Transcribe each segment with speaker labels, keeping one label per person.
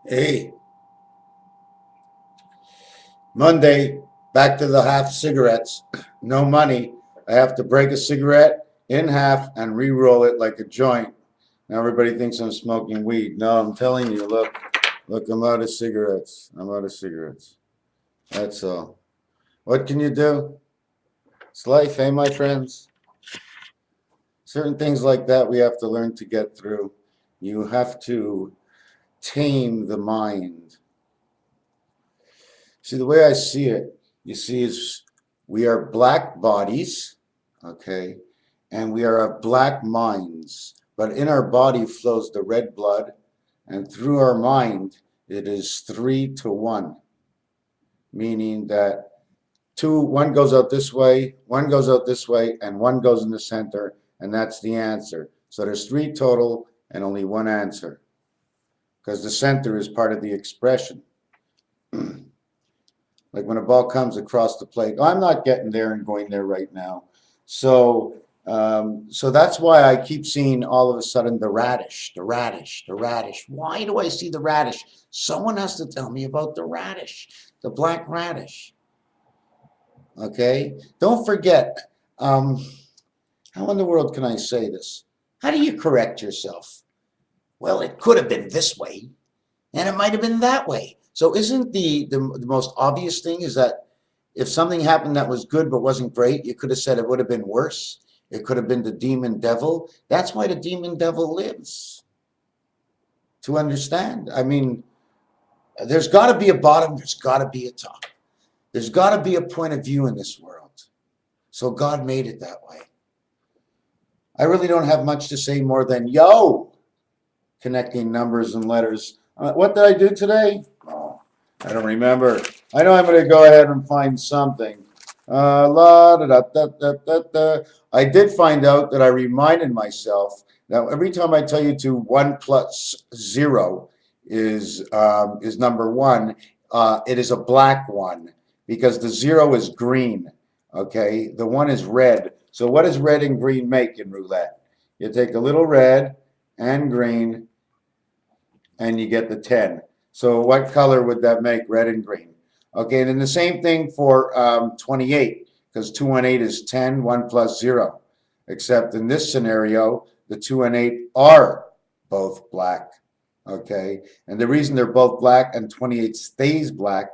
Speaker 1: Hey, Monday, back to the half cigarettes. No money. I have to break a cigarette in half and re-roll it like a joint. Now everybody thinks I'm smoking weed. No, I'm telling you, look, I'm out of cigarettes. I'm out of cigarettes. That's all. What can you do? It's life, eh, my friends? Certain things like that we have to learn to get through. You have to tame the mind. See, the way I see it, you see, is we are black bodies, okay, and we are of black minds. But in our body flows the red blood, and through our mind, it is 3 to 1, meaning that one goes out this way, one goes out this way, and one goes in the center, and that's the answer. So there's three total and only one answer, because the center is part of the expression. Like when a ball comes across the plate, I'm not getting there and going there right now. So that's why I keep seeing all of a sudden the radish, the radish, the radish. Why do I see the radish? Someone has to tell me about the radish, the black radish. Okay? Don't forget, how in the world can I say this? How do you correct yourself? Well, it could have been this way, and it might have been that way. So isn't the most obvious thing is that if something happened that was good but wasn't great, you could have said it would have been worse. It could have been the demon devil. That's why the demon devil lives. To understand. I mean, there's got to be a bottom, there's got to be a top. There's got to be a point of view in this world. So God made it that way. I really don't have much to say more than yo, connecting numbers and letters. What did I do today? Oh, I don't remember. I know I'm going to go ahead and find something. I did find out that I reminded myself that every time I tell you to 1 plus 0 is number 1, it is a black one because the 0 is green. Okay, the 1 is red. So what does red and green make in roulette? You take a little red and green and you get the 10. So what color would that make? Red and green. Okay, and then the same thing for 28, because 2 and 8 is 10, 1 plus 0. Except in this scenario, the 2 and 8 are both black. Okay, and the reason they're both black and 28 stays black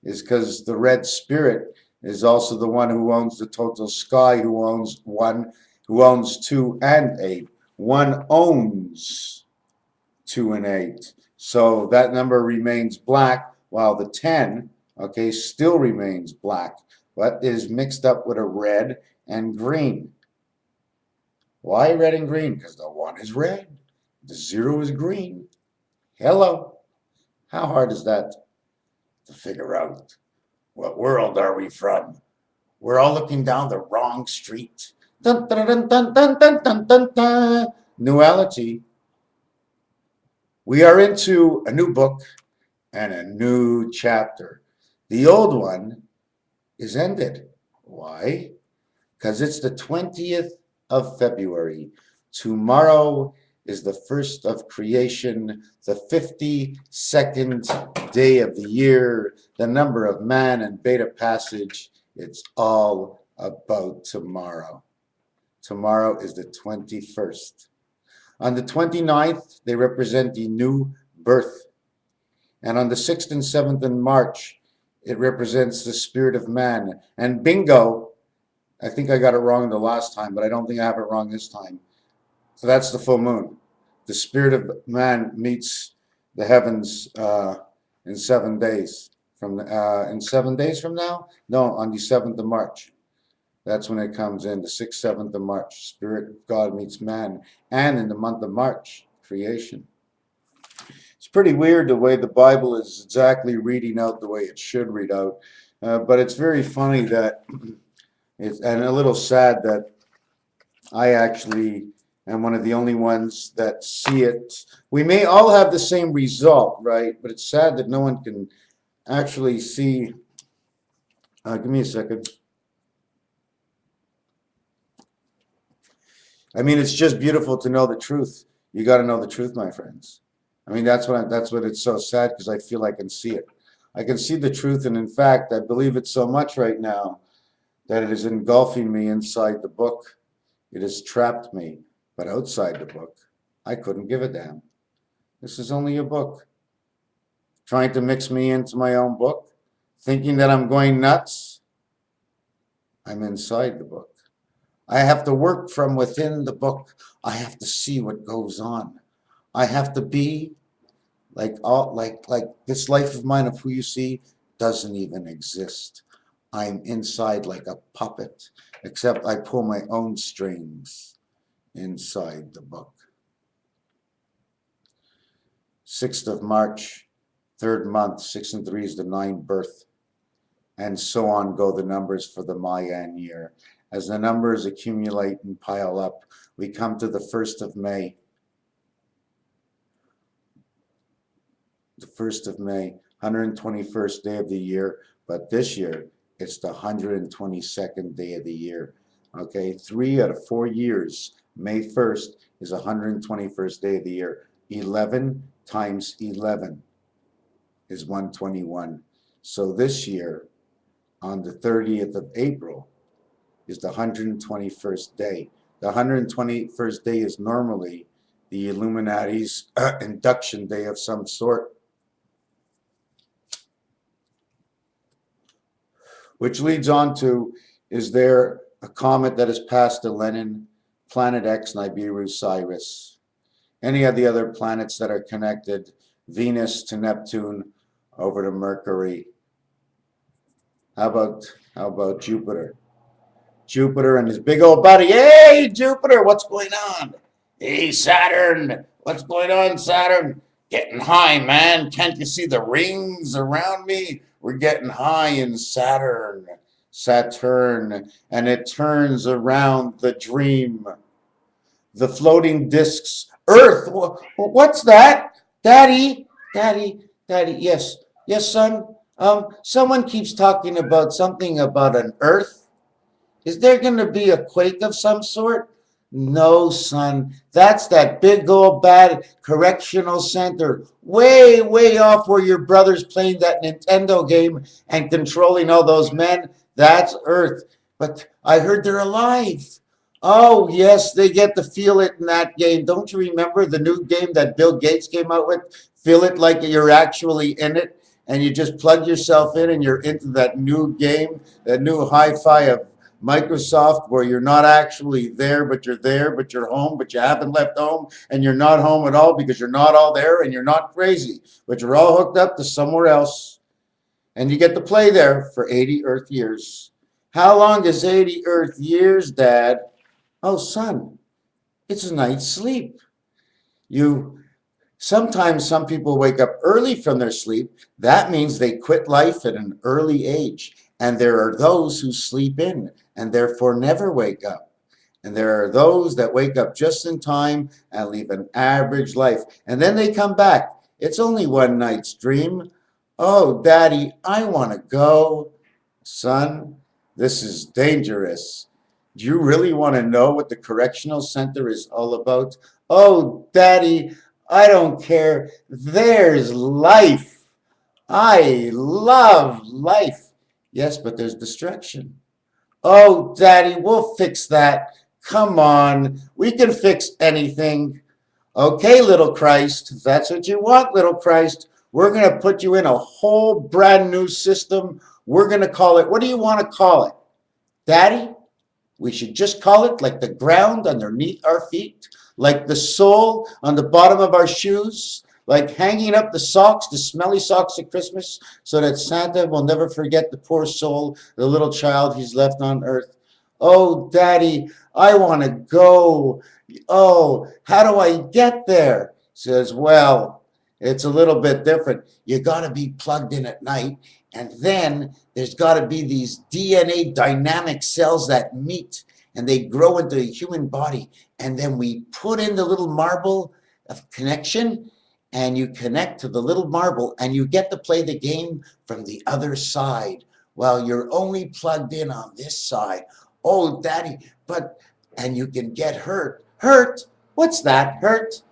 Speaker 1: is because the red spirit is also the one who owns the total sky, who owns 1, who owns 2 and 8. One owns 2 and 8. So that number remains black, while the 10, okay, still remains black, but is mixed up with a red and green. Why red and green? Because the 1 is red, the 0 is green. Hello. How hard is that to figure out? What world are we from? We're all looking down the wrong street. Dun, dun, dun, dun, dun, dun, dun, dun, dun. Nuality. We are into a new book and a new chapter. The old one is ended. Why? Because it's the 20th of February. Tomorrow is the first of creation, the 52nd day of the year, the number of man and beta passage. It's all about tomorrow. Tomorrow is the 21st. On the 29th, they represent the new birth. And on the 6th and 7th in March, it represents the spirit of man. And bingo, I think I got it wrong the last time, but I don't think I have it wrong this time. So that's the full moon. The spirit of man meets the heavens in 7 days. In 7 days from now? No, on the 7th of March. That's when it comes in, the 6th, 7th of March. Spirit of God meets man. And in the month of March, creation. It's pretty weird the way the Bible is exactly reading out the way it should read out. But it's very funny that, and a little sad that I actually am one of the only ones that see it. We may all have the same result, right? But it's sad that no one can actually see. Give me a second. I mean, it's just beautiful to know the truth. You got to know the truth, my friends. I mean, that's what it's so sad because I feel I can see it. I can see the truth, and in fact, I believe it so much right now that it is engulfing me inside the book. It has trapped me, but outside the book, I couldn't give a damn. This is only a book. Trying to mix me into my own book, thinking that I'm going nuts. I'm inside the book. I have to work from within the book. I have to see what goes on. I have to be like this life of mine of who you see doesn't even exist. I'm inside like a puppet, except I pull my own strings inside the book. 6th of March, 3rd month, 6 and 3 is the 9 birth, and so on go the numbers for the Mayan year. As the numbers accumulate and pile up, we come to the 1st of May. The 1st of May, 121st day of the year, but this year it's the 122nd day of the year. Okay, 3 out of 4 years, May 1st is 121st day of the year. 11 times 11 is 121. So this year, on the 30th of April, is the 121st day. The 121st day is normally the Illuminati's induction day of some sort. Which leads on to, is there a comet that has passed to Lenin, Planet X, Nibiru, Cyrus? Any of the other planets that are connected, Venus to Neptune, over to Mercury? How about Jupiter? Jupiter and his big old buddy. Hey, Jupiter, what's going on? Hey, Saturn, what's going on, Saturn? Getting high, man. Can't you see the rings around me? We're getting high in Saturn. Saturn, and it turns around the dream. The floating discs. Earth, what's that? Daddy, Daddy, Daddy, yes, yes, son. Someone keeps talking about something about an Earth. Is there going to be a quake of some sort? No, son. That's that big old bad correctional center way, way off where your brother's playing that Nintendo game and controlling all those men. That's Earth. But I heard they're alive. Oh, yes, they get to feel it in that game. Don't you remember the new game that Bill Gates came out with? Feel it like you're actually in it, and you just plug yourself in and you're into that new game, that new hi-fi of Microsoft, where you're not actually there, but you're home, but you haven't left home, and you're not home at all because you're not all there and you're not crazy, but you're all hooked up to somewhere else, and you get to play there for 80 Earth years. How long is 80 Earth years, Dad? Oh, son, it's a night's sleep. Sometimes some people wake up early from their sleep. That means they quit life at an early age. And there are those who sleep in and therefore never wake up. And there are those that wake up just in time and leave an average life. And then they come back. It's only one night's dream. Oh, Daddy, I want to go. Son, this is dangerous. Do you really want to know what the correctional center is all about? Oh, Daddy, I don't care. There's life. I love life. Yes, but there's destruction. Oh, Daddy, we'll fix that. Come on. We can fix anything. Okay, little Christ, if that's what you want, little Christ, we're going to put you in a whole brand new system. We're going to call it, what do you want to call it? Daddy, we should just call it like the ground underneath our feet, like the sole on the bottom of our shoes, like hanging up the socks, the smelly socks at Christmas, so that Santa will never forget the poor soul, the little child he's left on earth. Oh, Daddy, I want to go. Oh, how do I get there? Says, well, it's a little bit different. You got to be plugged in at night, and then there's got to be these DNA dynamic cells that meet, and they grow into a human body, and then we put in the little marble of connection, and you connect to the little marble, and you get to play the game from the other side while you're only plugged in on this side. Oh, Daddy, and you can get hurt. Hurt? What's that? Hurt?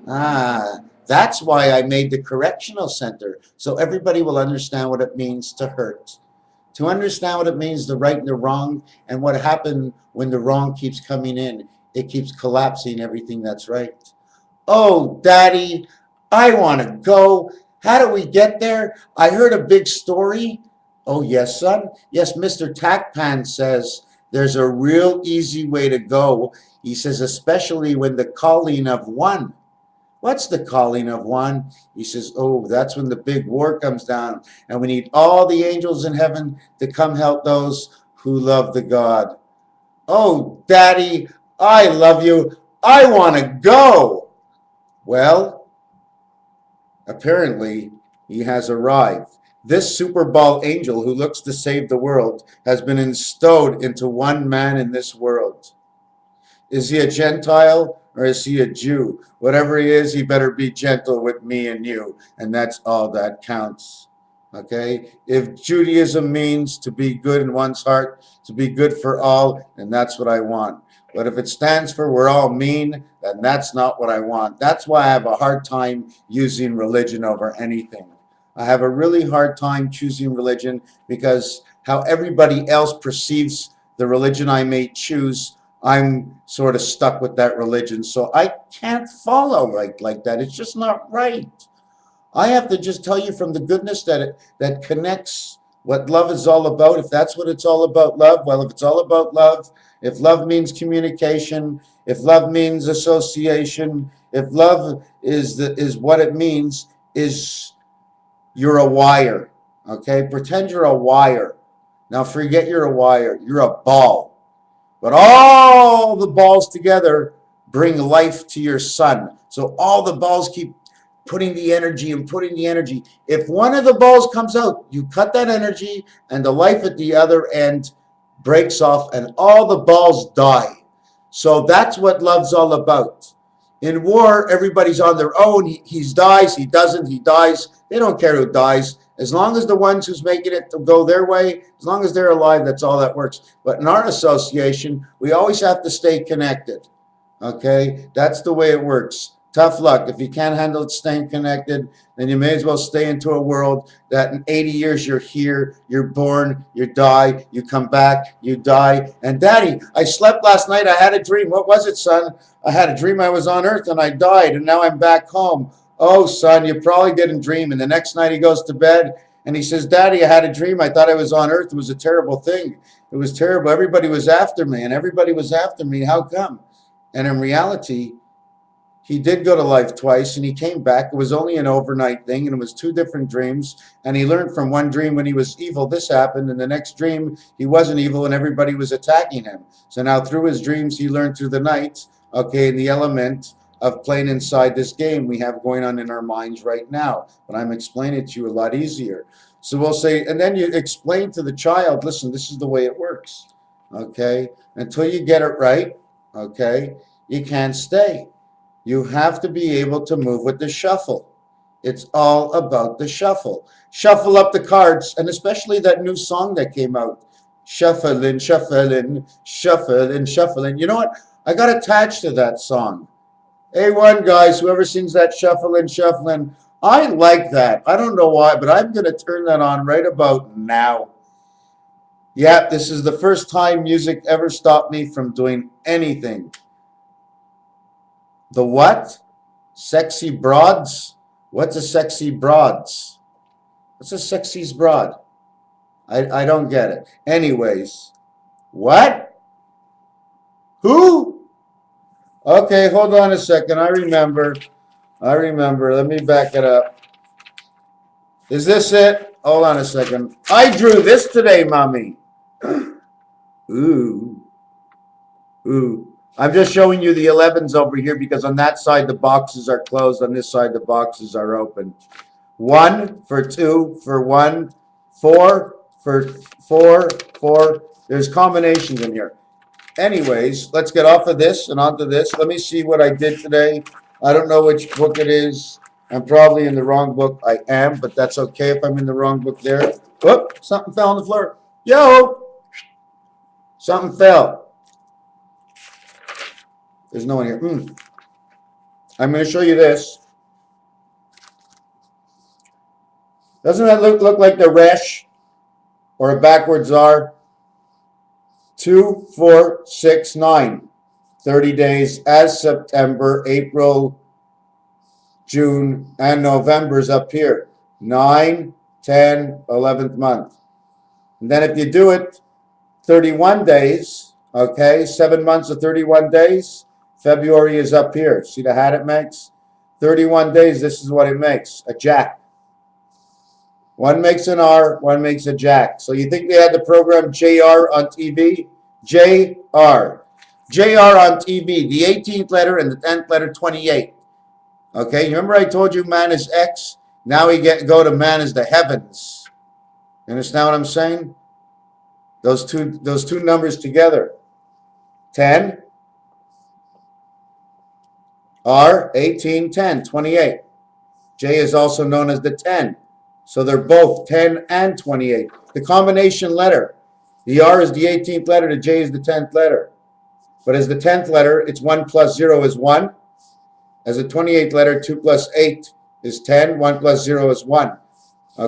Speaker 1: Ah, That's why I made the correctional center, so everybody will understand what it means to hurt, to understand what it means the right and the wrong, and what happened when the wrong keeps coming in. It keeps collapsing everything that's right. Oh, Daddy, I want to go. How do we get there? I heard a big story. Oh, yes, son. Yes, MrTacpans says there's a real easy way to go. He says, especially when the calling of one. What's the calling of one? He says, oh, that's when the big war comes down, and we need all the angels in heaven to come help those who love the God. Oh, Daddy, I love you. I want to go. Well, apparently, he has arrived. This Super Bowl angel who looks to save the world has been installed into one man in this world. Is he a Gentile or is he a Jew? Whatever he is, he better be gentle with me and you. And that's all that counts. Okay? If Judaism means to be good in one's heart, to be good for all, then that's what I want. But if it stands for we're all mean, then that's not what I want. That's why I have a hard time using religion over anything. I have a really hard time choosing religion because how everybody else perceives the religion I may choose, I'm sort of stuck with that religion. So I can't follow like that. It's just not right. I have to just tell you from the goodness that connects what love is all about. If that's what it's all about, love, well, if it's all about love, if love means communication, if love means association, if love is what it means, is you're a wire, okay? Pretend you're a wire. Now forget you're a wire. You're a ball. But all the balls together bring life to your sun. So all the balls keep putting the energy and putting the energy. If one of the balls comes out, you cut that energy and the life at the other end breaks off and all the balls die. So that's what love's all about. In war, everybody's on their own. He dies, he doesn't, he dies. They don't care who dies. As long as the ones who's making it to go their way, as long as they're alive, that's all that works. But in our association, we always have to stay connected. Okay? That's the way it works. Tough luck. If you can't handle staying connected, then you may as well stay into a world that in 80 years you're here, you're born, you die, you come back, you die. And Daddy, I slept last night. I had a dream. What was it, son? I had a dream I was on Earth and I died and now I'm back home. Oh, son, you probably didn't dream. And the next night he goes to bed and he says, Daddy, I had a dream. I thought I was on Earth. It was a terrible thing. It was terrible. Everybody was after me and everybody was after me. How come? And in reality, he did go to life twice and he came back. It was only an overnight thing and it was two different dreams. And he learned from one dream when he was evil, this happened. And the next dream, he wasn't evil and everybody was attacking him. So now through his dreams, he learned through the night, okay, in the element of playing inside this game we have going on in our minds right now. But I'm explaining it to you a lot easier. So we'll say, and then you explain to the child, listen, this is the way it works, okay? Until you get it right, okay, you can't stay. You have to be able to move with the shuffle. It's all about the shuffle. Shuffle up the cards, and especially that new song that came out. Shuffling, shuffling, shuffling, shuffling. You know what? I got attached to that song. A1 guys, whoever sings that shuffling, shuffling, I like that. I don't know why, but I'm going to turn that on right about now. Yeah, this is the first time music ever stopped me from doing anything. The what? Sexy broads? What's a sexy broads? What's a sexy broad? I don't get it. Anyways, what? Who? Okay, hold on a second. I remember. Let me back it up. Is this it? Hold on a second. I drew this today, mommy. Ooh. Ooh. I'm just showing you the 11s over here because on that side the boxes are closed. On this side the boxes are open. 1 for 2 for 1, 4 for 4, 4. There's combinations in here. Anyways, let's get off of this and onto this. Let me see what I did today. I don't know which book it is. I'm probably in the wrong book. I am, but that's okay if I'm in the wrong book there. Whoop, something fell on the floor. Yo! Something fell. There's no one here. I'm going to show you this. Doesn't that look like the resh or a backwards R? 2, 4, 6, 9. 30 days as September, April, June, and November's up here. 9, 10, 11th month. And then if you do it 31 days, okay, 7 months of 31 days, February is up here. See the hat it makes? 31 days, this is what it makes, a jack. One makes an R, one makes a jack. So you think they had the program JR on TV? JR. JR on TV, the 18th letter and the 10th letter, 28. Okay, you remember I told you man is X? Now we go to man is the heavens. You understand what I'm saying? Those two numbers together. 10, R, 18, 10, 28. J is also known as the 10. So they're both 10 and 28. The combination letter. The R is the 18th letter, the J is the 10th letter. But as the 10th letter, it's 1 plus 0 is 1. As a 28th letter, 2 plus 8 is 10. 1 plus 0 is 1.